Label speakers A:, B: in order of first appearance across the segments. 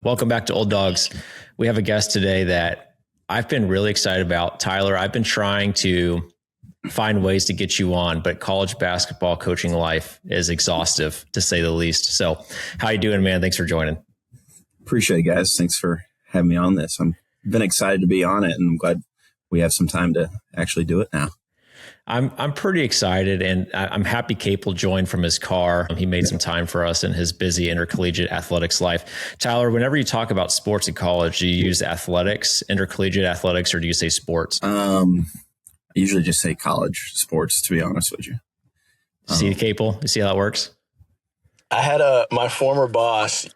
A: Welcome back to Old Dogs. We have a guest today that I've been really excited about. Tyler, I've been trying to find ways to get you on, but college basketball coaching life is exhaustive, to say the least. So how you doing, man? Thanks for joining.
B: Appreciate it, guys. Thanks for having me on this. I've been excited to be on it, and I'm glad we have some time to actually do it now.
A: I'm pretty excited, and I'm happy Capel joined from his car. He made some time for us in his busy intercollegiate athletics life. Tyler, whenever you talk about sports in college, do you use athletics, intercollegiate athletics, or do you say sports?
B: I usually just say college sports, to be honest with you.
A: See Capel? You see how it works?
C: I had my former boss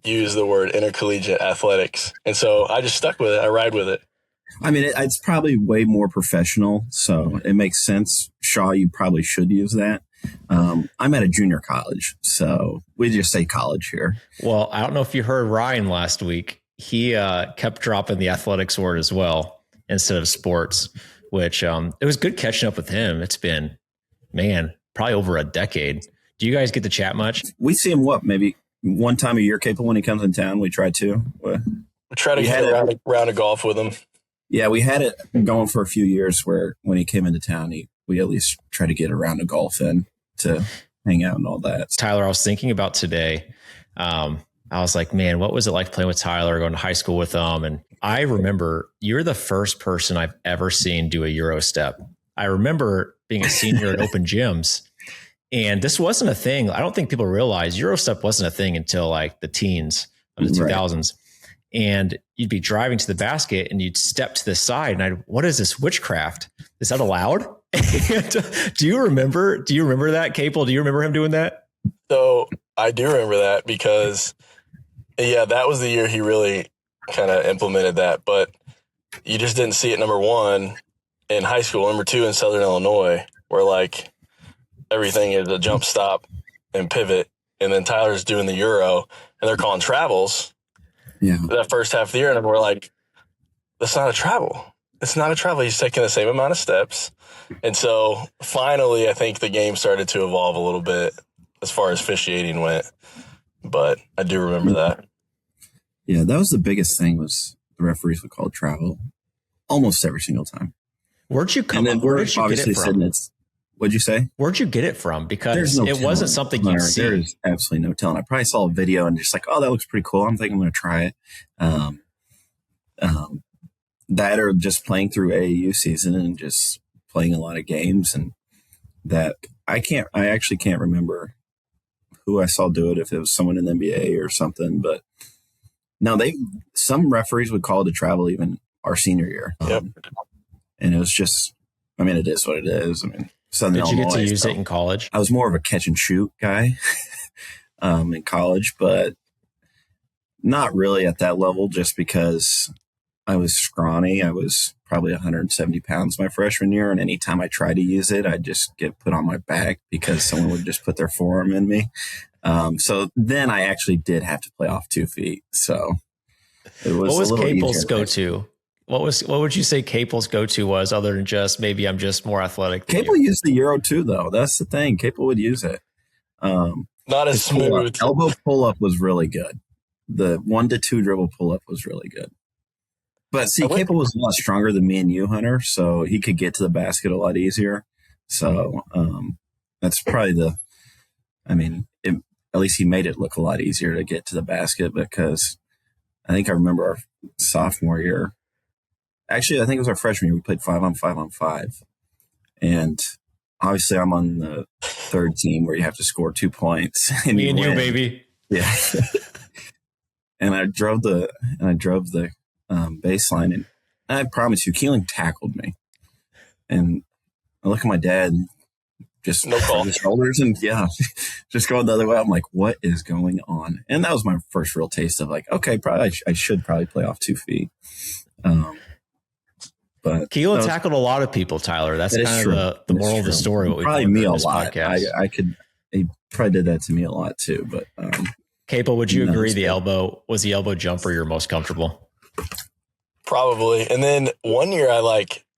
C: use the word intercollegiate athletics, and so I just stuck with it. I ride with it.
B: I mean, it's probably way more professional, so it makes sense. Shaw, you probably should use that. I'm at a junior college, so we just say college here.
A: Well, I don't know if you heard Ryan last week. He kept dropping the athletics word as well instead of sports, which it was good catching up with him. It's been, probably over a decade. Do you guys get to chat much?
B: We see him, maybe one time a year, Capel, when he comes in town. We try to.
C: We try to get a round of golf with him.
B: Yeah, we had it going for a few years where when he came into town, we at least try to get a round of golf in to hang out and all that.
A: Tyler, I was thinking about today. I was like, man, what was it like playing with Tyler, going to high school with him? And I remember you're the first person I've ever seen do a Euro step. I remember being a senior at open gyms, and this wasn't a thing. I don't think people realize Euro step wasn't a thing until like the teens of the 2000s. And you'd be driving to the basket and you'd step to the side and what is this witchcraft? Is that allowed? Do you remember that, Capel? Do you remember him doing that?
C: So I do remember that because, that was the year he really kind of implemented that. But you just didn't see it, number one, in high school, number two, in Southern Illinois, where like everything is a jump stop and pivot. And then Tyler's doing the Euro and they're calling travels.
B: Yeah,
C: that first half of the year, and we're like, that's not a travel. It's not a travel. He's taking the same amount of steps. And so finally, I think the game started to evolve a little bit as far as officiating went. But I do remember that.
B: Yeah, that was the biggest thing, was the referees would call travel almost every single time.
A: Where'd you come up? Where did you get it from?
B: What'd you say?
A: Where'd you get it from? Because it wasn't something you'd see.
B: There's absolutely no telling. I probably saw a video and just like, oh, that looks pretty cool. I'm thinking I'm going to try it. That or just playing through AAU season and just playing a lot of games. And that I actually can't remember who I saw do it, if it was someone in the NBA or something. But no, some referees would call it a travel even our senior year.
C: Yep.
B: And it was just, it is what it is.
A: Did you get to use it in college?
B: I was more of a catch and shoot guy in college, but not really at that level, just because I was scrawny. I was probably 170 pounds my freshman year, and anytime I tried to use it, I'd just get put on my back because someone would just put their forearm in me. So then I actually did have to play off 2 feet. So it was.
A: What was Capel's go-to? What would you say Capel's go-to was, other than just maybe I'm just more athletic?
B: Capel used the Euro too, though. That's the thing. Capel would use it.
C: Not as smooth.
B: Elbow pull-up was really good. The 1 to 2 dribble pull-up was really good. But see, Capel was a lot stronger than me and you, Hunter, so he could get to the basket a lot easier. So that's probably at least he made it look a lot easier to get to the basket, because I think I remember our sophomore year. Actually, I think it was our freshman year. We played 5-on-5-on-5. And obviously I'm on the third team where you have to score 2 points. And
A: Me and you, baby.
B: Yeah. And I drove the baseline, and I promise you, Keelan tackled me. And I look at my dad, just
C: no call.
B: His shoulders, and just going the other way. I'm like, what is going on? And that was my first real taste of like, okay, probably I should probably play off 2 feet. But
A: Keelan tackled a lot of people, Tyler. That's kind of the moral of the story. What we
B: probably me a
A: lot.
B: He probably did that to me a lot too. But
A: Capel, would you agree the elbow jumper you're most comfortable?
C: Probably. And then one year out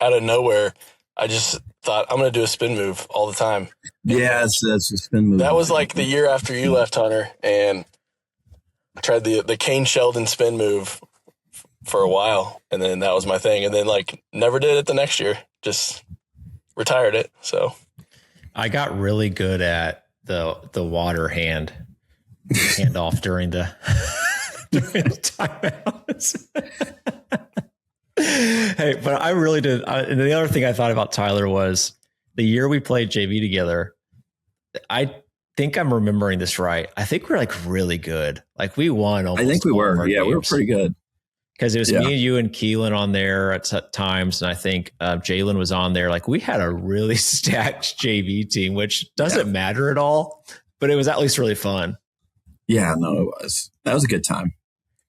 C: of nowhere, I just thought I'm going to do a spin move all the time.
B: Yeah, that's a spin move.
C: That was like the year after you left, Hunter, and tried the Kane Sheldon spin move for a while, and then that was my thing. And then like never did it the next year, just retired it. So
A: I got really good at the water handoff during the timeouts. Hey, but I really did. And the other thing I thought about Tyler was the year we played JV together. I think I'm remembering this right. I think we're like really good. Like we won.
B: I think we were. Yeah, we were pretty good.
A: Because it was me and you and Keelan on there at times. And I think Jalen was on there. Like we had a really stacked JV team, which doesn't matter at all, but it was at least really fun.
B: Yeah, no, it was. That was a good time.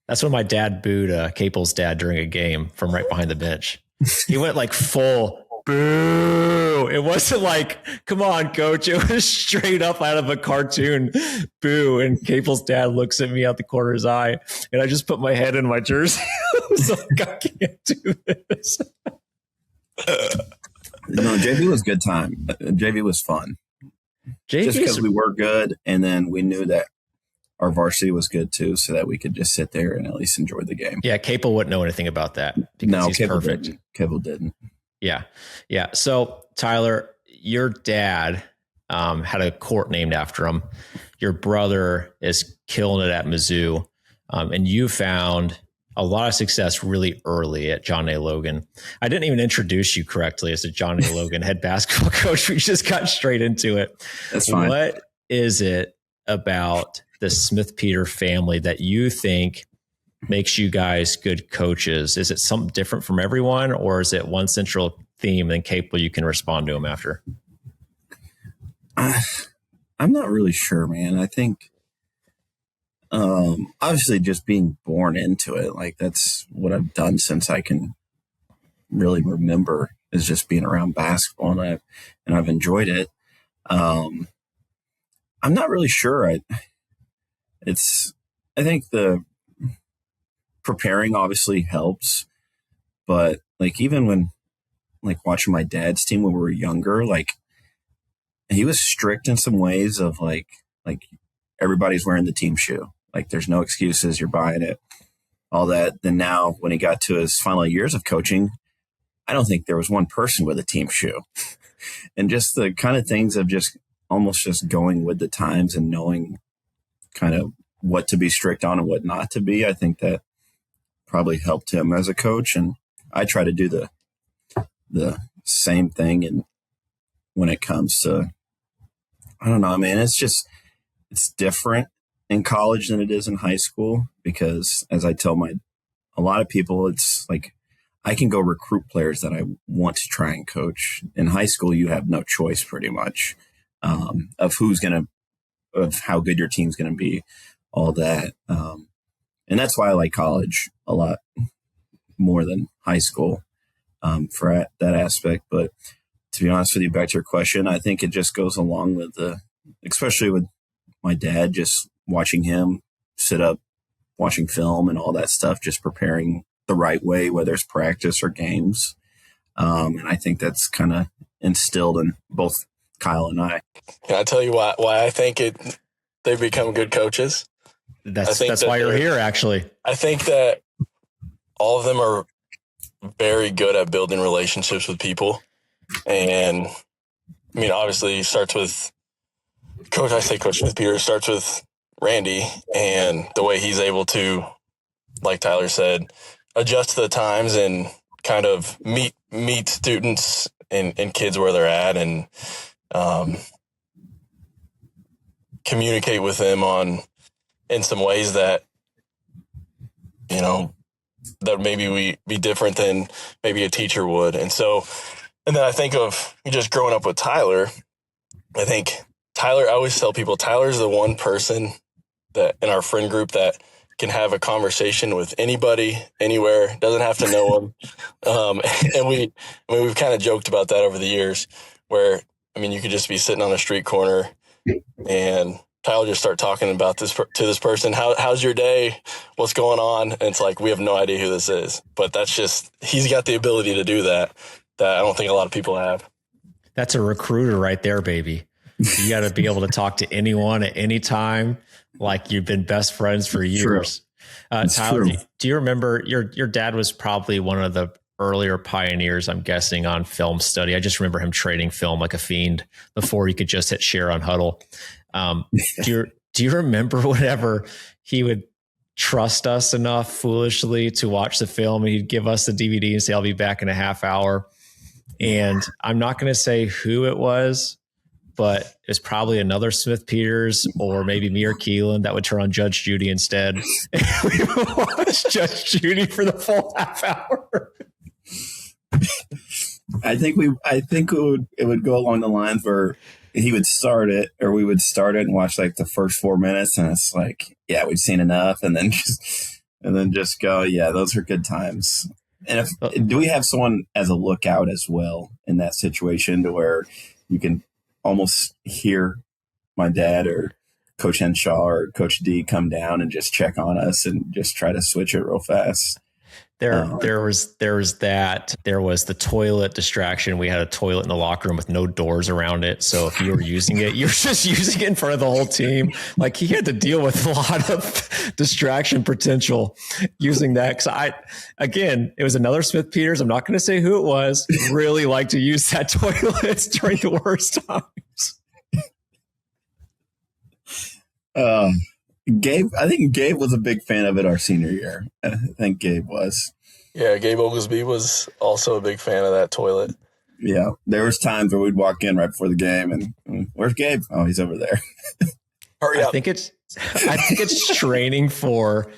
A: That's when my dad booed Capel's dad during a game from right behind the bench. He went like full boo. It wasn't like, come on, coach. It was straight up out of a cartoon boo. And Capel's dad looks at me out the corner of his eye, and I just put my head in my jersey. I was like, I can't do this.
B: No, JV was a good time. JV was fun. Just because we were good, and then we knew that our varsity was good too, so that we could just sit there and at least enjoy the game.
A: Yeah, Capel wouldn't know anything about that because
B: no,
A: he's
B: Capel
A: perfect.
B: Capel didn't.
A: Yeah. Yeah. So, Tyler, your dad had a court named after him. Your brother is killing it at Mizzou. And you found a lot of success really early at John A. Logan. I didn't even introduce you correctly as a John A. Logan head basketball coach. We just got straight into it.
B: That's fine.
A: What is it about the Smith-Peter family that you think makes you guys good coaches? Is it something different from everyone, or is it one central theme and capable you can respond to them after?
B: I'm not really sure, man. I think obviously just being born into it, like that's what I've done since I can really remember, is just being around basketball, and I've enjoyed it. I'm not really sure. I think the preparing obviously helps, but like even when like watching my dad's team when we were younger, like he was strict in some ways of like everybody's wearing the team shoe. Like there's no excuses. You're buying it, all that. Then now when he got to his final years of coaching, I don't think there was one person with a team shoe. And just the kind of things of just almost just going with the times and knowing kind of what to be strict on and what not to be. I think that probably helped him as a coach. And I try to do the same thing. And when it comes to, I don't know, I mean, it's different in college than it is in high school, because as I tell a lot of people, it's like, I can go recruit players that I want to try and coach. In high school, you have no choice pretty much of how good your team's going to be, all that. And that's why I like college a lot more than high school for that aspect. But to be honest with you, back to your question, I think it just goes along with especially with my dad, just watching him sit up, watching film and all that stuff, just preparing the right way, whether it's practice or games. And I think that's kind of instilled in both Kyle and I.
C: Can I tell you why I think they've become good coaches?
A: That's why you're here, actually.
C: I think that all of them are very good at building relationships with people. And I mean, obviously it starts with Coach Smith-Peter, starts with Randy and the way he's able to, like Tyler said, adjust to the times and kind of meet students and kids where they're at, and communicate with them in some ways that, you know, that maybe we be different than maybe a teacher would. And then I think of just growing up with Tyler. I think Tyler, I always tell people, Tyler's the one person that in our friend group that can have a conversation with anybody, anywhere, doesn't have to know them. And we've kind of joked about that over the years where, I mean, you could just be sitting on a street corner and Tyler just start talking about this to this person. How's your day? What's going on? And it's like, we have no idea who this is, but that's just, he's got the ability to do that I don't think a lot of people have.
A: That's a recruiter right there, baby. You got to be able to talk to anyone at any time, like you've been best friends for years. Tyler, do you remember your dad was probably one of the earlier pioneers, I'm guessing, on film study. I just remember him trading film like a fiend before he could just hit share on Huddle. Do you remember whenever he would trust us enough foolishly to watch the film and he'd give us the DVD and say, I'll be back in a half hour. And I'm not going to say who it was, but it's probably another Smith Peters or maybe me or Keelan that would turn on Judge Judy instead. And we would watch Judge Judy for the full half hour.
B: I think it would go along the lines where he would start it, or we would start it and watch like the first 4 minutes, and it's like, yeah, we've seen enough, and then just go, yeah, those are good times. And do we have someone as a lookout as well in that situation to where you can almost hear my dad or Coach Henshaw or Coach D come down and just check on us and just try to switch it real fast?
A: There was that. There was the toilet distraction. We had a toilet in the locker room with no doors around it. So if you were using it, you were just using it in front of the whole team. Like, he had to deal with a lot of distraction potential using that. Cause it was another Smith Peters. I'm not going to say who it was. Really like to use that toilet during the worst times.
B: Gabe, I think Gabe was a big fan of it our senior year. I think Gabe was.
C: Yeah, Gabe Oglesby was also a big fan of that toilet.
B: Yeah, there was times where we'd walk in right before the game and where's Gabe? Oh, he's over there.
C: Hurry up.
A: I think it's training for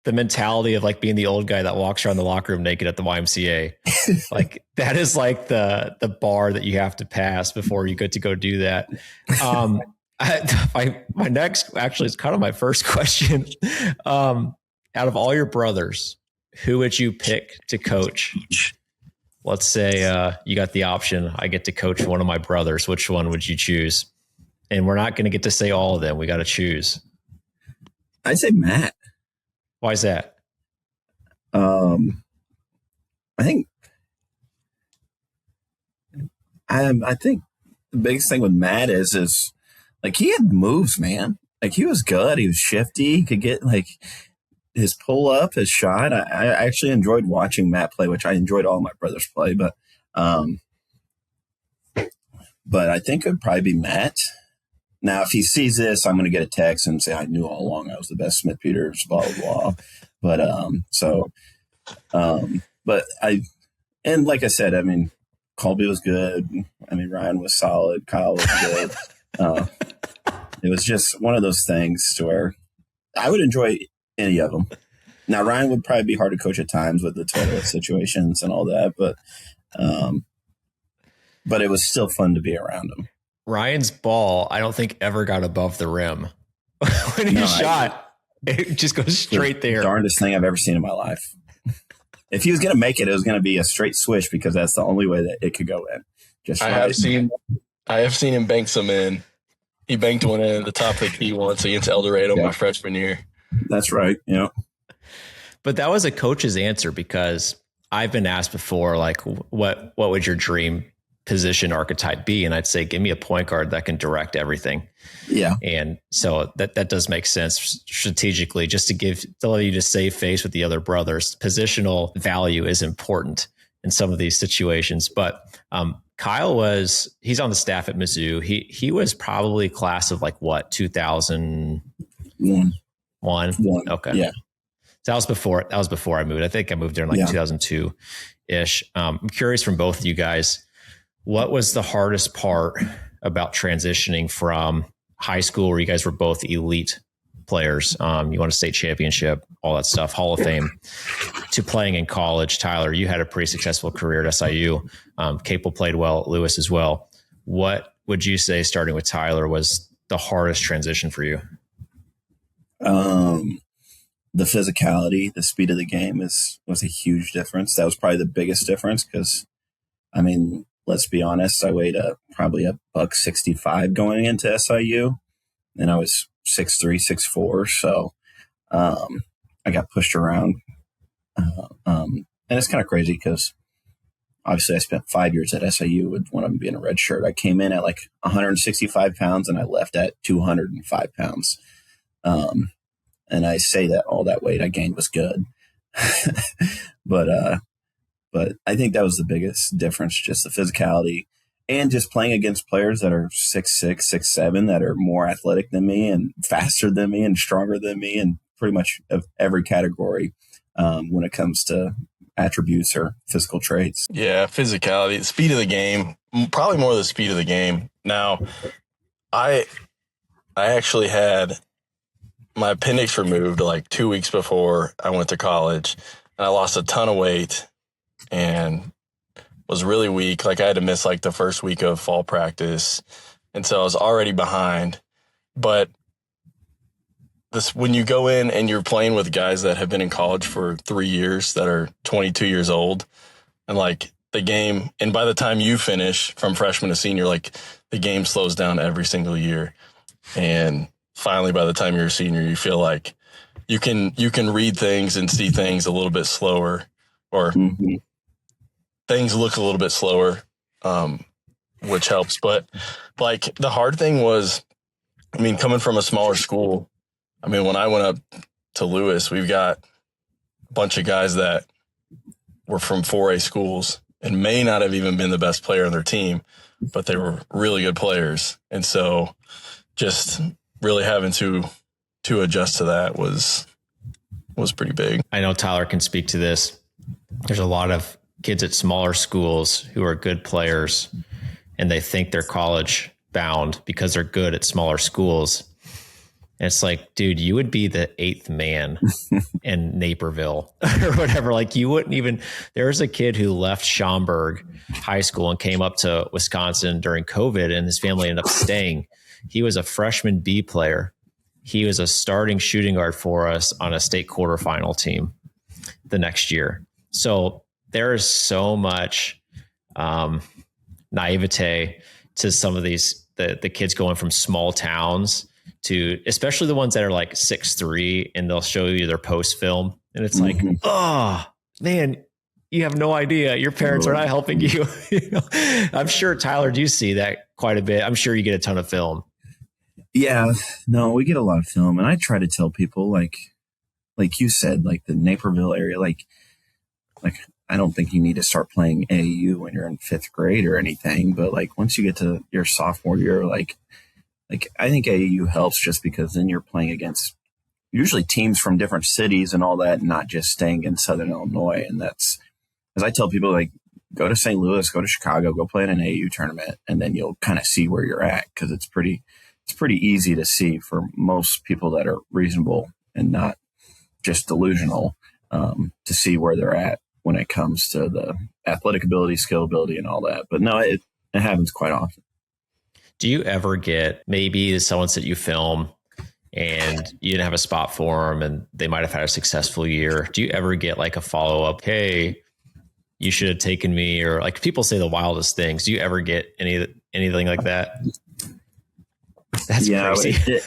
A: the mentality of like being the old guy that walks around the locker room naked at the YMCA. Like, that is like the bar that you have to pass before you get to go do that. My next, actually, it's kind of my first question. Out of all your brothers, who would you pick to coach? Let's say you got the option. I get to coach one of my brothers. Which one would you choose? And we're not going to get to say all of them. We got to choose.
B: I'd say Matt.
A: Why is that?
B: I think the biggest thing with Matt is like, he had moves, man. Like, he was good. He was shifty. He could get like his pull up, his shot. I actually enjoyed watching Matt play, which I enjoyed all my brothers play. But I think it would probably be Matt. Now, if he sees this, I'm going to get a text and say, I knew all along I was the best Smith Peters, blah, blah, blah. And like I said, I mean, Colby was good. I mean, Ryan was solid. Kyle was good. It was just one of those things to where I would enjoy any of them. Now, Ryan would probably be hard to coach at times with the toilet situations and all that, but it was still fun to be around him.
A: Ryan's ball, I don't think ever got above the rim. When he shot, it just goes straight there.
B: Darndest thing I've ever seen in my life. If he was going to make it, it was going to be a straight swish, because that's the only way that it could go in.
C: I have seen him bank some in. He banked one in at the top of the key once against El Dorado my freshman year.
B: That's right. Yeah.
A: But that was a coach's answer, because I've been asked before, like, what would your dream position archetype be? And I'd say, give me a point guard that can direct everything.
B: Yeah.
A: And so that does make sense strategically, just to allow you to save face with the other brothers. Positional value is important in some of these situations. But Kyle he's on the staff at Mizzou. He was probably class of like what, 2001? Okay.
B: Yeah.
A: So that was before I moved. I think I moved there in 2002 ish. I'm curious from both of you guys, what was the hardest part about transitioning from high school, where you guys were both elite players, you won a state championship, all that stuff, Hall of Fame, to playing in college? Tyler, you had a pretty successful career at SIU. Capel played well at Lewis as well. What would you say, starting with Tyler, was the hardest transition for you?
B: The physicality, the speed of the game was a huge difference. That was probably the biggest difference, because, I mean, let's be honest, I weighed probably $165 going into SIU, and I was 6'3", 6'4". So I got pushed around. And it's kind of crazy, because obviously I spent 5 years at SIU with one of them being a red shirt. I came in at like 165 pounds and I left at 205 pounds. And I say that all that weight I gained was good. but I think that was the biggest difference, just the physicality and just playing against players that are 6'6", 6'7", that are more athletic than me and faster than me and stronger than me and pretty much of every category when it comes to attributes or physical traits.
C: Yeah, physicality, the speed of the game, probably more the speed of the game. Now, I actually had my appendix removed like 2 weeks before I went to college, and I lost a ton of weight and was really weak. Like I had to miss like the first week of fall practice, and so I was already behind. But when you go in and you're playing with guys that have been in college for 3 years that are 22 years old, and like the game, and by the time you finish from freshman to senior, like the game slows down every single year. And finally, by the time you're a senior, you feel like you can read things and see things a little bit slower, or things look a little bit slower, which helps. But like the hard thing was, I mean, coming from a smaller school, I mean, when I went up to Lewis, we've got a bunch of guys that were from 4A schools and may not have even been the best player on their team, but they were really good players. And so just really having to adjust to that was pretty big.
A: I know Tyler can speak to this. There's a lot of kids at smaller schools who are good players and they think they're college bound because they're good at smaller schools. And it's like, dude, you would be the eighth man in Naperville or whatever. Like you wouldn't even, there was a kid who left Schaumburg High School and came up to Wisconsin during COVID, and his family ended up staying. He was a freshman B player. He was a starting shooting guard for us on a state quarterfinal team the next year. So there is so much naivete to some of these, the kids going from small towns to, especially the ones that are like 6'3", and they'll show you their post film. And it's like, oh man, you have no idea. Your parents are not helping you. You know? I'm sure, Tyler, do you see that quite a bit? I'm sure you get a ton of film.
B: Yeah, no, we get a lot of film. And I try to tell people like you said, like the Naperville area, like I don't think you need to start playing AAU when you're in 5th grade or anything. But like once you get to your sophomore year, like I think AAU helps just because then you're playing against usually teams from different cities and all that, not just staying in Southern Illinois. And that's, as I tell people, like go to St. Louis, go to Chicago, go play in an AAU tournament, and then you'll kind of see where you're at, because it's pretty easy to see for most people that are reasonable and not just delusional, to see where they're at when it comes to the athletic ability, skill ability, and all that. But no, it happens quite often.
A: Do you ever get, maybe someone sent you film and you didn't have a spot for them and they might have had a successful year? Do you ever get like a follow-up, hey, you should have taken me? Or like people say the wildest things. Do you ever get anything like that? That's crazy.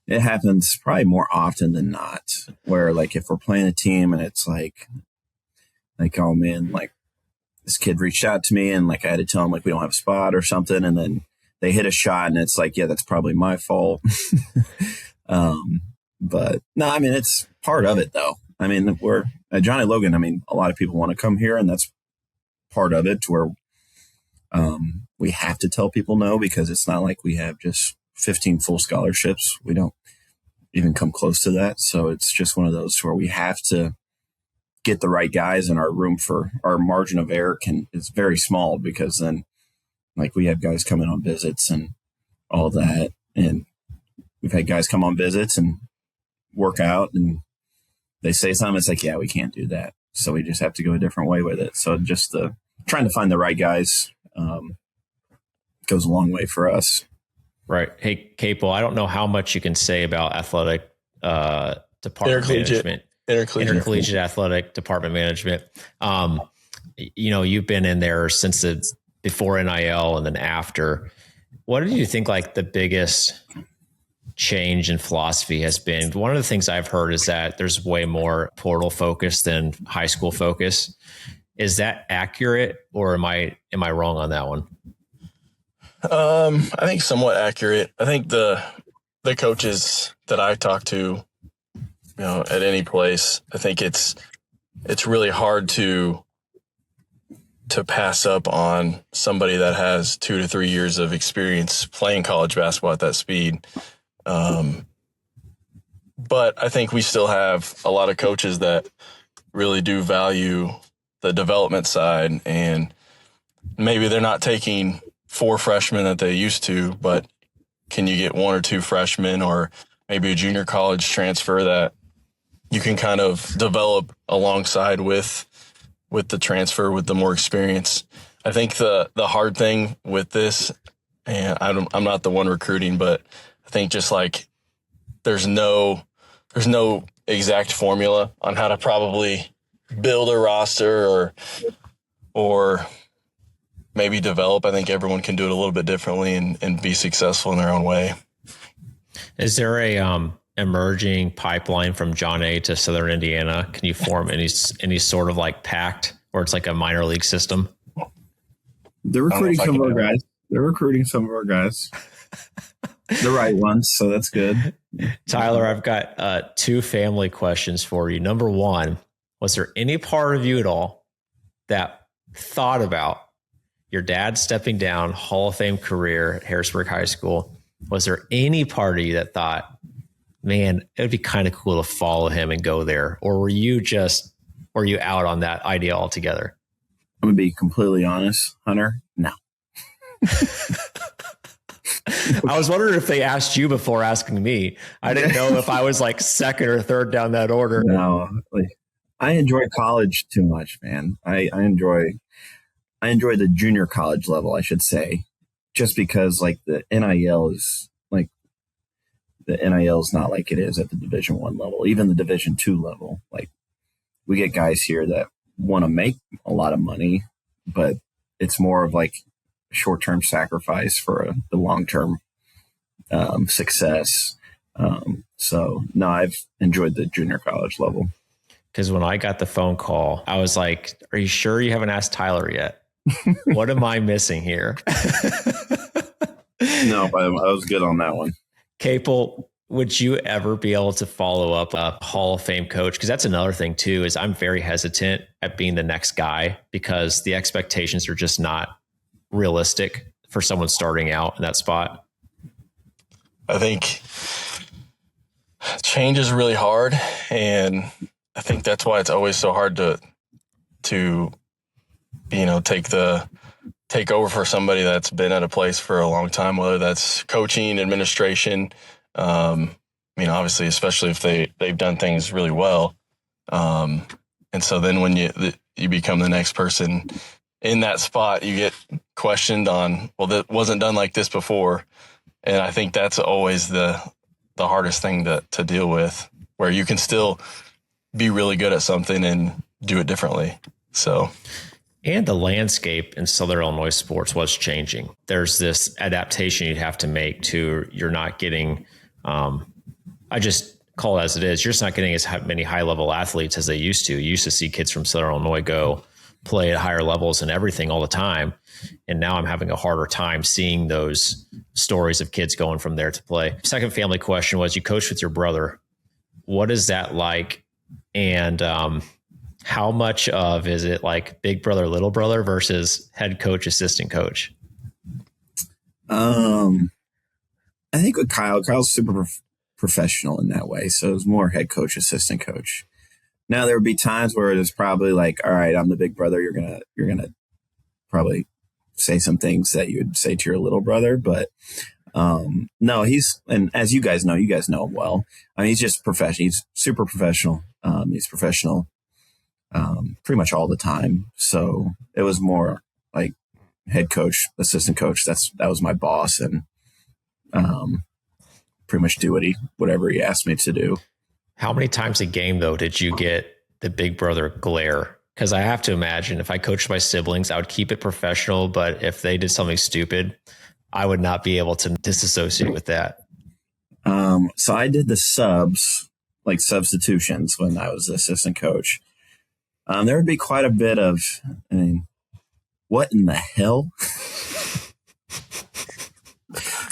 B: It happens probably more often than not, where like if we're playing a team and it's like, oh man, like this kid reached out to me and like I had to tell him like we don't have a spot or something, and then they hit a shot and it's like, yeah, that's probably my fault. But no, I mean, it's part of it though. I mean, we're at Johnny Logan. I mean, a lot of people want to come here, and that's part of it, where we have to tell people no, because it's not like we have just 15 full scholarships. We don't even come close to that. So it's just one of those where we have to get the right guys, and our room for our margin of error is very small, because then like we have guys coming on visits and all that. And we've had guys come on visits and work out, and they say something. It's like, yeah, we can't do that. So we just have to go a different way with it. So just trying to find the right guys goes a long way for us.
A: Right. Hey, Capel, I don't know how much you can say about athletic department management. Intercollegiate athletic department management. You know, you've been in there since before NIL and then after. What do you think like the biggest change in philosophy has been? One of the things I've heard is that there's way more portal focus than high school focus. Is that accurate, or am I wrong on that one?
C: I think somewhat accurate. I think the coaches that I talk to, at any place, I think it's really hard to pass up on somebody that has 2 to 3 years of experience playing college basketball at that speed. But I think we still have a lot of coaches that really do value the development side, and maybe they're not taking 4 freshmen that they used to, but can you get 1 or 2 freshmen or maybe a junior college transfer that you can kind of develop alongside with the transfer, with the more experience? I think the hard thing with this, and I'm not the one recruiting, but I think just like there's no exact formula on how to probably build a roster or maybe develop. I think everyone can do it a little bit differently and be successful in their own way.
A: Is there a emerging pipeline from John A to Southern Indiana? Can you form any sort of like pact, or it's like a minor league system?
B: They're recruiting some of our guys. They're recruiting some of our guys. The right ones, so that's good.
A: Tyler, I've got 2 family questions for you. Number 1, was there any part of you at all that thought about your dad stepping down, Hall of Fame career at Harrisburg High School? Was there any part of you that thought, man, it would be kind of cool to follow him and go there? Or were you out on that idea altogether?
B: I'm going to be completely honest, Hunter. No.
A: I was wondering if they asked you before asking me. I didn't know if I was like second or third down that order.
B: No, I enjoy college too much, man. I enjoy the junior college level, I should say, just because like the NIL is not like it is at the Division I level, even the Division II level. Like we get guys here that want to make a lot of money, but it's more of like a short-term sacrifice for the long-term success. So no, I've enjoyed the junior college level.
A: Because when I got the phone call, I was like, are you sure you haven't asked Tyler yet? What am I missing here?
B: No, I was good on that one.
A: Capel, would you ever be able to follow up a Hall of Fame coach? Because that's another thing too, is I'm very hesitant at being the next guy because the expectations are just not realistic for someone starting out in that spot.
C: I think change is really hard, and I think that's why it's always so hard to take over for somebody that's been at a place for a long time, whether that's coaching, administration, obviously, especially if they've done things really well. And so then when you become the next person in that spot, you get questioned on, well, that wasn't done like this before. And I think that's always the hardest thing to deal with, where you can still be really good at something and do it differently. So,
A: and the landscape in Southern Illinois sports was changing. There's this adaptation you'd have to make to, you're not getting, I just call it as it is, you're just not getting as many high level athletes as they used to. You used to see kids from Southern Illinois go play at higher levels and everything all the time. And now I'm having a harder time seeing those stories of kids going from there to play. Second family question was, you coached with your brother. What is that like? And how much of is it like big brother, little brother versus head coach, assistant coach?
B: I think with Kyle's super professional in that way. So it was more head coach, assistant coach. Now there would be times where it is probably like, all right, I'm the big brother. You're gonna probably say some things that you would say to your little brother, but no, and as you guys know him well. I mean, he's just professional. He's super professional. He's professional pretty much all the time. So it was more like head coach, assistant coach. That was my boss, and pretty much do whatever he asked me to do.
A: How many times a game though did you get the big brother glare? Because I have to imagine if I coached my siblings, I would keep it professional, but if they did something stupid, I would not be able to disassociate with that.
B: So I did the substitutions when I was the assistant coach. There would be quite a bit of, I mean, what in the hell?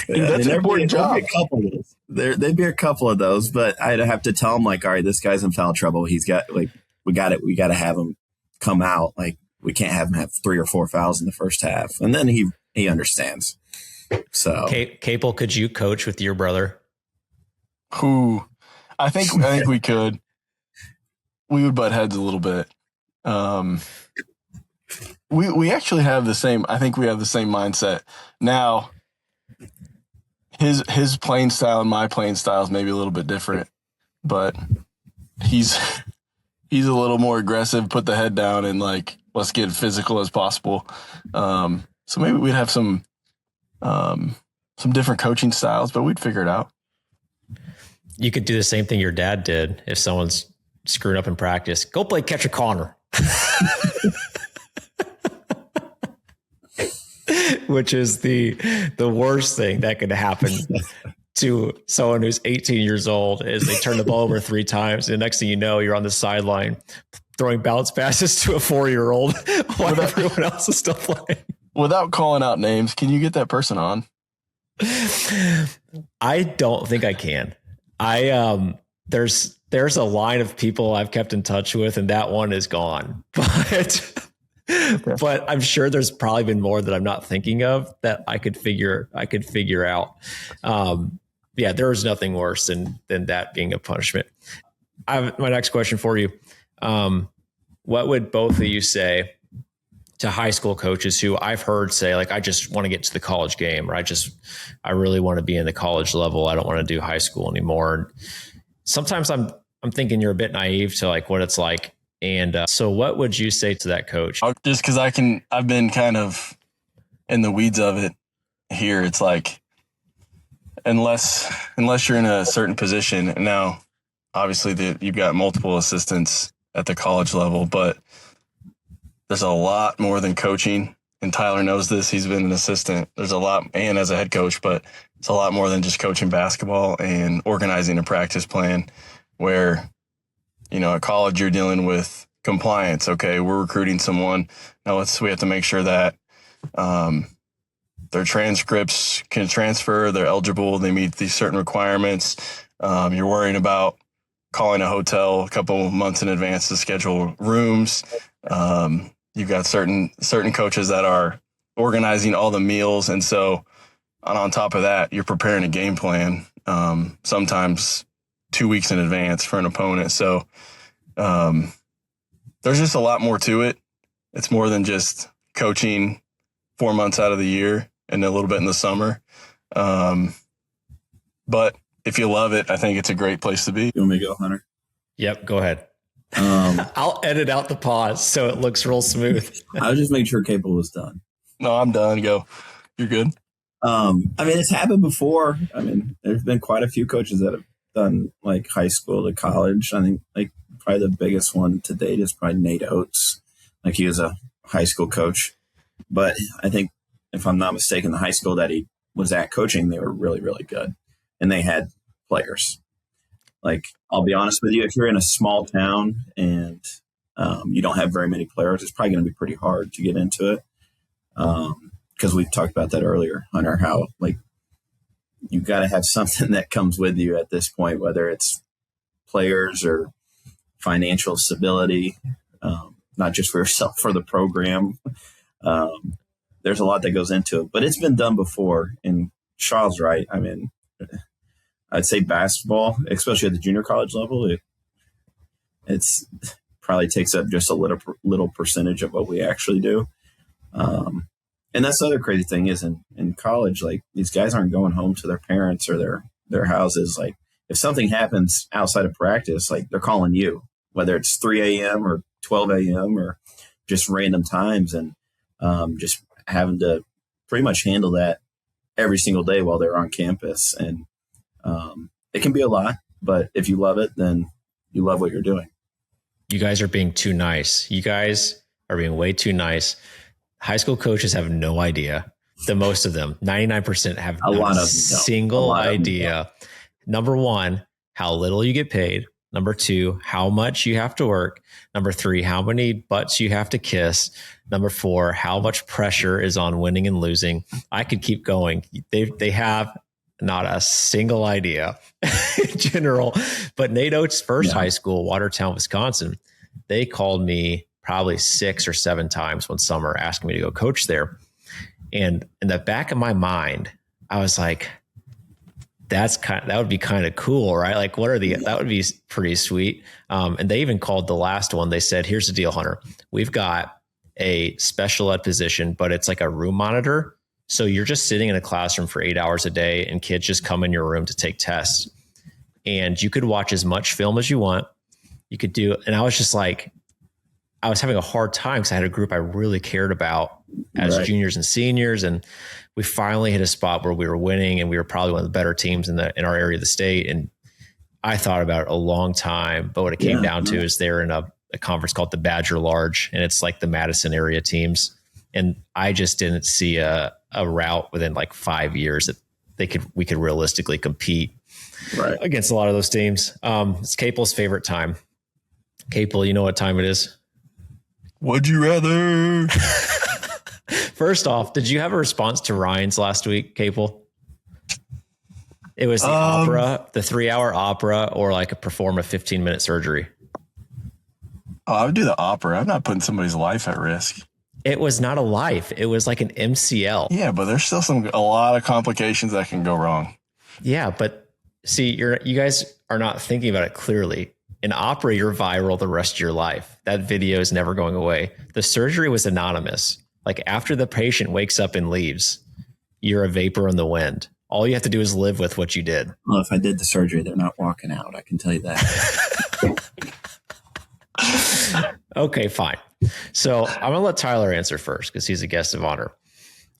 C: That's an important job.
B: There'd be a couple of those. There'd be a couple of those, but I'd have to tell him like, all right, this guy's in foul trouble. He's got like, we got to have him come out. Like, we can't have him have 3 or 4 fouls in the first half, and then he understands. So,
A: Capel, could you coach with your brother?
C: Who? I think we could. We would butt heads a little bit. We actually have the same. I think we have the same mindset now. His playing style and my playing style is maybe a little bit different, but he's a little more aggressive. Put the head down and like let's get physical as possible. So maybe we'd have some different coaching styles, but we'd figure it out.
A: You could do the same thing your dad did if someone's screwing up in practice. Go play catcher corner. Which is the worst thing that could happen to someone who's 18 years old is they turn the ball over 3 times. And the next thing you know, you're on the sideline throwing bounce passes to a 4-year-old while everyone else is still playing.
C: Without calling out names, can you get that person on?
A: I don't think I can. There's a line of people I've kept in touch with, and that one is gone. But I'm sure there's probably been more that I'm not thinking of that I could figure out. Yeah, there is nothing worse than that being a punishment. I have my next question for you. What would both of you say to high school coaches who I've heard say, like, I just want to get to the college game, or I really want to be in the college level. I don't want to do high school anymore. And sometimes I'm thinking you're a bit naive to like what it's like. And so what would you say to that coach?
C: Just because I've been kind of in the weeds of it here. It's like, unless you're in a certain position, and now obviously you've got multiple assistants at the college level, but there's a lot more than coaching. And Tyler knows this. He's been an assistant. There's a lot, and as a head coach, but it's a lot more than just coaching basketball and organizing a practice plan where, you know, at college, you're dealing with compliance. Okay, we're recruiting someone. Now we have to make sure that their transcripts can transfer, they're eligible, they meet these certain requirements. You're worrying about calling a hotel a couple months in advance to schedule rooms. You've got certain coaches that are organizing all the meals. And so on top of that, you're preparing a game plan, sometimes 2 weeks in advance for an opponent. So there's just a lot more to it. It's more than just coaching 4 months out of the year and a little bit in the summer. But if you love it, I think it's a great place to be.
B: You want me to go, Hunter?
A: Yep, go ahead. I'll edit out the pause so it looks real smooth.
B: I'll just make sure Capel was done.
C: No, I'm done. Go. You're good.
B: I mean, it's happened before. I mean, there's been quite a few coaches that have done like high school to college. I think like probably the biggest one to date is probably Nate Oates. Like he was a high school coach, but I think if I'm not mistaken, the high school that he was at coaching, they were really, really good, and they had players. Like, I'll be honest with you, if you're in a small town and you don't have very many players, it's probably going to be pretty hard to get into it. Because we've talked about that earlier, Hunter, how like you've got to have something that comes with you at this point, whether it's players or financial stability, not just for yourself, for the program. There's a lot that goes into it, but it's been done before. And Shaw's right. I mean, I'd say basketball, especially at the junior college level, it's probably takes up just a little percentage of what we actually do. And that's the other crazy thing is in college, like these guys aren't going home to their parents or their houses. Like if something happens outside of practice, like they're calling you, whether it's 3 a.m. or 12 a.m. or just random times, and just having to pretty much handle that every single day while they're on campus. And it can be a lot, but if you love it, then you love what you're doing.
A: You guys are being too nice. You guys are being way too nice. High school coaches have no idea. The most of them, 99% have not a single idea. Number one, how little you get paid. Number 2, how much you have to work. Number 3, how many butts you have to kiss. Number 4, how much pressure is on winning and losing. I could keep going. They have not a single idea in general. But Nate Oates' first high school, Watertown, Wisconsin, they called me probably 6 or 7 times one summer asking me to go coach there. And in the back of my mind, I was like, that would be kind of cool, right? Like, that would be pretty sweet. And they even called the last one. They said, here's the deal, Hunter. We've got a special ed position, but it's like a room monitor. So you're just sitting in a classroom for 8 hours a day and kids just come in your room to take tests. And you could watch as much film as you want. You could do, and I was just like, I was having a hard time because I had a group I really cared about as juniors and seniors. And we finally hit a spot where we were winning and we were probably one of the better teams in our area of the state. And I thought about it a long time, but what it came down to is they're in a conference called the Badger Large, and it's like the Madison area teams. And I just didn't see a route within like 5 years that we could realistically compete against a lot of those teams. It's Capel's favorite time. Capel, you know what time it is?
C: Would you rather?
A: First off, did you have a response to Ryan's last week, Capel? It was the opera, the 3-hour opera, or like perform a 15-minute surgery.
C: Oh, I would do the opera. I'm not putting somebody's life at risk.
A: It was not a life. It was like an MCL.
C: Yeah, but there's still a lot of complications that can go wrong.
A: Yeah, but see, you guys are not thinking about it clearly. In opera, you're viral the rest of your life. That video is never going away. The surgery was anonymous. Like after the patient wakes up and leaves, you're a vapor in the wind. All you have to do is live with what you did.
B: Well, if I did the surgery, they're not walking out. I can tell you that.
A: Okay, fine. So I'm gonna let Tyler answer first because he's a guest of honor.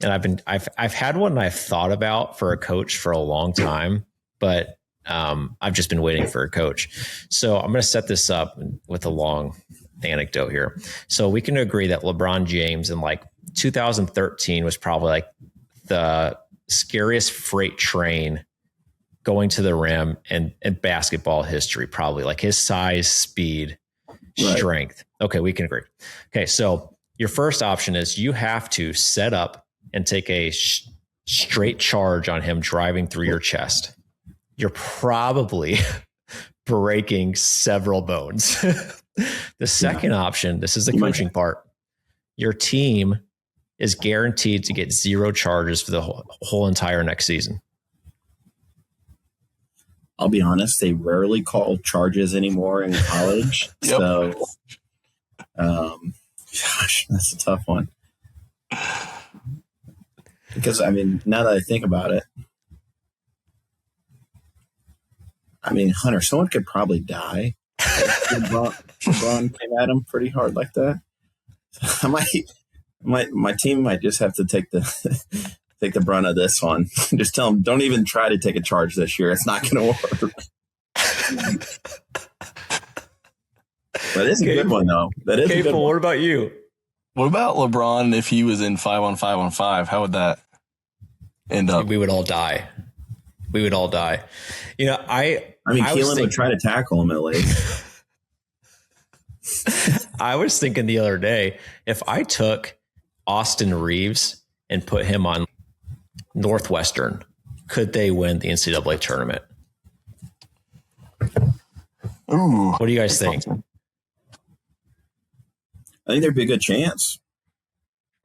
A: And I've had one I've thought about for a coach for a long time, but I've just been waiting for a coach. So I'm going to set this up with a long anecdote here. So we can agree that LeBron James in like 2013 was probably like the scariest freight train going to the rim in basketball history, probably like his size, speed, strength. Okay, we can agree. Okay, so your first option is you have to set up and take a straight charge on him driving through your chest. You're probably breaking several bones. The second option, this is the coaching part. Your team is guaranteed to get 0 charges for the whole entire next season.
B: I'll be honest, they rarely call charges anymore in college. So, gosh, that's a tough one. Because, I mean, now that I think about it, I mean, Hunter, someone could probably die. LeBron came at him pretty hard like that. My team might just have to take the brunt of this one. Just tell them, don't even try to take a charge this year. It's not going to work. That is a good one, though. That is a good one.
A: What about you?
C: What about LeBron if he was in 5-on-5-on-5? How would that end up?
A: We would all die. You know, I
B: mean, Keelan would try to tackle him at least.
A: I was thinking the other day, if I took Austin Reeves and put him on Northwestern, could they win the NCAA tournament?
C: Ooh,
A: what do you guys think?
B: I think there'd be a good chance.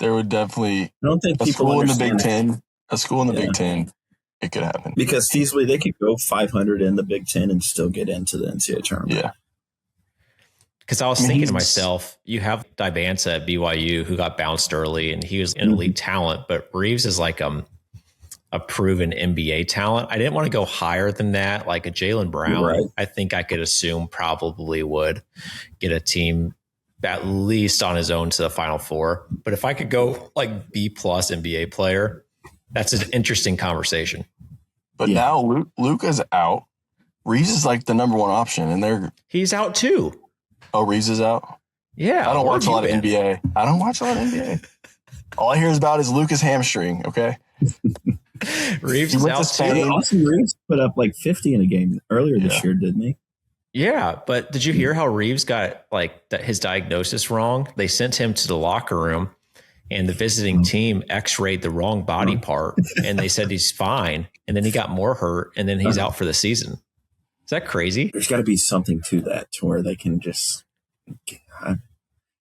C: There would definitely.
B: I don't think
C: a
B: people
C: school in the Big
B: understand
C: Ten. A school in the Big Ten, it could happen
B: because feasibly they could go 500 in the Big Ten and still get into the NCAA tournament.
C: Yeah.
A: Because I was thinking to myself, you have Dibanza at BYU who got bounced early and he was an elite talent, but Reeves is like a proven NBA talent. I didn't want to go higher than that, like a Jaylen Brown.
B: Right.
A: I think I could assume probably would get a team at least on his own to the Final Four. But if I could go like B+ NBA player, that's an interesting conversation.
C: But now Luka's out. Reeves is like the number one option, and
A: he's out too.
C: Oh, Reeves is out?
A: Yeah.
C: I don't watch a lot of NBA. I don't watch a lot of NBA. All I hear is about is Luka's hamstring, okay?
A: Reeves is out too.
B: Austin Reeves put up like 50 in a game earlier this year, didn't he?
A: Yeah, but did you hear how Reeves got like his diagnosis wrong? They sent him to the locker room, and the visiting team X-rayed the wrong body part, and they said he's fine, and then he got more hurt, and then he's out for the season. Is that crazy?
B: There's got to be something to that, to where they can just. I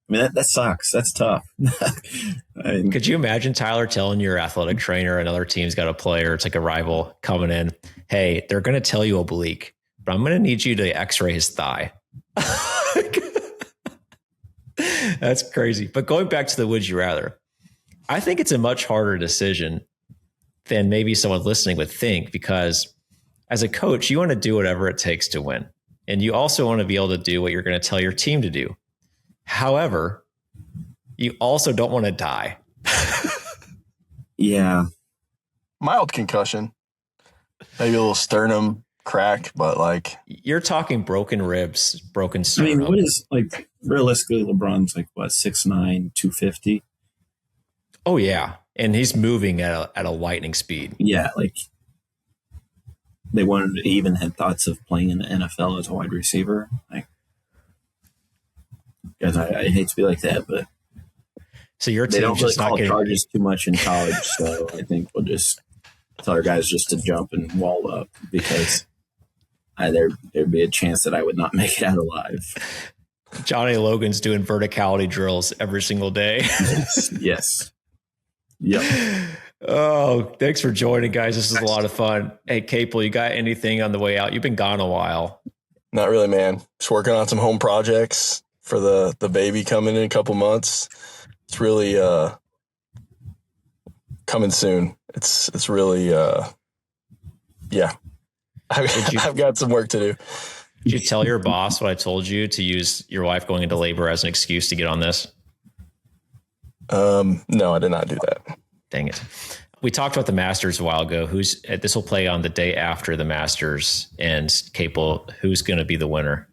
B: mean, that sucks. That's tough.
A: Could you imagine Tyler telling your athletic trainer another team's got a player, it's like a rival coming in, hey, they're going to tell you oblique, but I'm going to need you to X-ray his thigh. That's crazy. But going back to the would you rather, I think it's a much harder decision than maybe someone listening would think, because as a coach, you want to do whatever it takes to win. And you also want to be able to do what you're going to tell your team to do. However, you also don't want to die.
B: Yeah.
C: Mild concussion. Maybe a little sternum crack, but like.
A: You're talking broken ribs, broken sternum.
B: I mean, what is, like, realistically, LeBron's like, what, 6'9", 250?
A: Oh, yeah. And he's moving at a lightning speed.
B: Yeah, like, they wanted to even had thoughts of playing in the NFL as a wide receiver. Like, guys, I hate to be like that, but
A: so your
B: they
A: team
B: don't really
A: just not
B: call
A: getting
B: charges too much in college. So I think we'll just tell our guys just to jump and wall up, because there'd be a chance that I would not make it out alive.
A: Johnny Logan's doing verticality drills every single day.
B: Yes. Yep.
A: Oh, thanks for joining, guys. This is a lot of fun. Hey, Capel, you got anything on the way out? You've been gone a while.
C: Not really, man. Just working on some home projects for the baby coming in a couple months. It's really coming soon. It's really yeah. I've got some work to do.
A: Did you tell your boss what I told you, to use your wife going into labor as an excuse to get on this?
C: No, I did not do that.
A: Dang it. We talked about the Masters a while ago. This will play on the day after the Masters, and Capel, who's going to be the winner?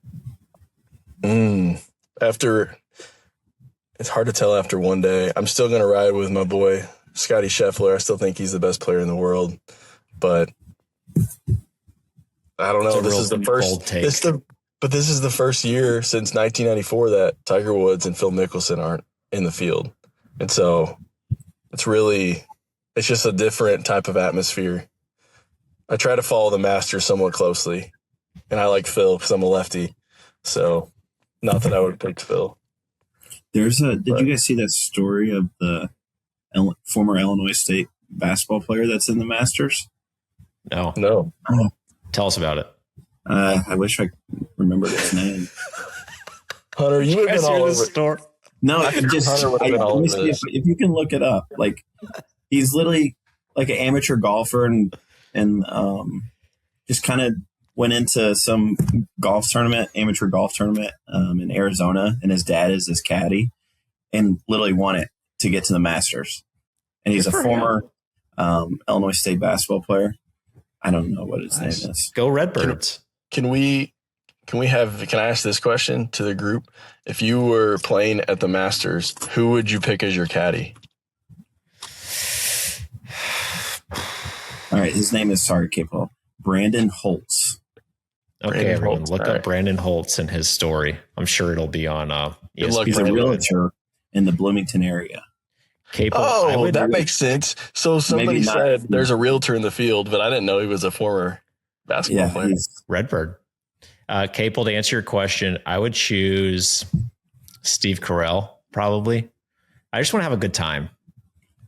C: It's hard to tell after one day. I'm still going to ride with my boy, Scotty Scheffler. I still think he's the best player in the world, but I don't know. This is the first year since 1994 that Tiger Woods and Phil Mickelson aren't in the field. And so it's just a different type of atmosphere. I try to follow the Masters somewhat closely, and I like Phil because I'm a lefty. So not that I would pick Phil.
B: Did you guys see that story of the former Illinois State basketball player that's in the Masters?
A: No. Tell us about it.
B: I wish I remembered his name.
C: Hunter, you would have been all over
A: the store.
B: No, if you can look it up, like, he's literally like an amateur golfer and just kind of went into some amateur golf tournament in Arizona, and his dad is his caddy, and literally won it to get to the Masters. And he's a former Illinois State basketball player. I don't know what his name is.
A: Go Redbirds.
C: Can I ask this question to the group? If you were playing at the Masters, who would you pick as your caddy?
B: All right. His name is, Capel, Brandon Holtz.
A: Okay, everyone, look up Brandon Holtz and his story. I'm sure it'll be on ESPN.
B: He's a realtor in the Bloomington area.
A: Capel,
C: that makes sense. So somebody said there's a realtor in the field, but I didn't know he was a former basketball player.
A: Redbird. Capel, to answer your question, I would choose Steve Carell, probably. I just want to have a good time.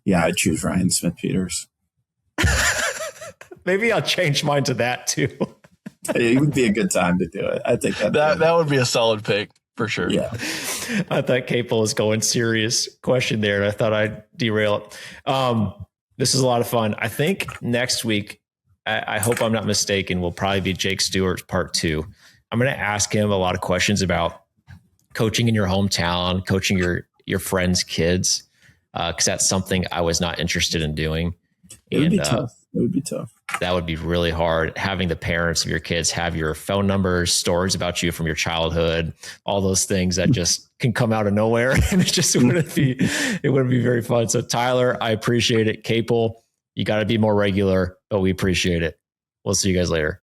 B: Yeah, I'd choose Ryan Smith-Peters.
A: Maybe I'll change mine to that too.
B: It would be a good time to do it. I think
C: that would be a solid pick for sure.
B: Yeah.
A: I thought Capel was going serious question there, and I thought I'd derail it. This is a lot of fun. I think next week, I hope I'm not mistaken, will probably be Jake Stewart's part 2. I'm going to ask him a lot of questions about coaching in your hometown, coaching your friends' kids, because that's something I was not interested in doing.
B: It would be tough. It would be tough.
A: That would be really hard. Having the parents of your kids have your phone numbers, stories about you from your childhood, all those things that just can come out of nowhere, and it wouldn't be very fun. So Tyler, I appreciate it. Capel, you got to be more regular, but we appreciate it. We'll see you guys later.